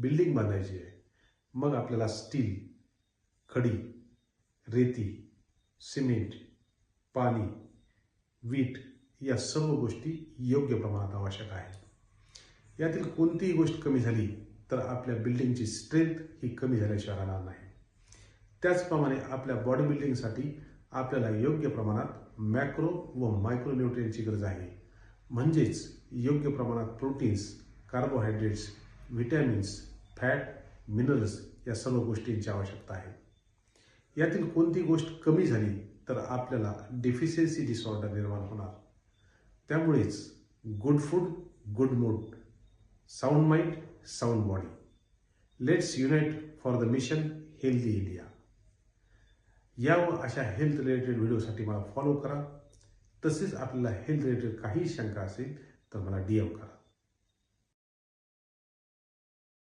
Building बांधायची आहे, मग आपल्याला स्टील, खडी, रेती, सिमेंट, पाणी, वीट या सर्व गोष्टी योग्य प्रमाणात आवश्यक आहेत. यातील कोणतीही गोष्ट कमी झाली तर आपल्या बिल्डिंगची स्ट्रेंथ ही कमी झाल्याशिवाय राहणार नाही. त्याचप्रमाणे आपल्या बॉडी बिल्डिंगसाठी आपल्याला योग्य प्रमाणात मॅक्रो व मायक्रो न्यूट्रिएंटची गरज आहे. म्हणजेच योग्य प्रमाणात proteins, carbohydrates, vitamins, fat, minerals या सर्व गोष्टींची आवश्यकता आहे. यातील कोणती गोष्ट कमी झाली तर आपल्याला डेफिशियन्सी डिसऑर्डर निर्माण होणार. त्यामुळेच good food, good mood, sound mind, sound body. Let's unite for the mission healthy India. या व अशा हेल्थ रिलेटेड व्हिडिओसाठी मला फॉलो करा. तसेच आपल्याला हेल्थ रिलेटेड काही शंका असेल तर मला DM करा.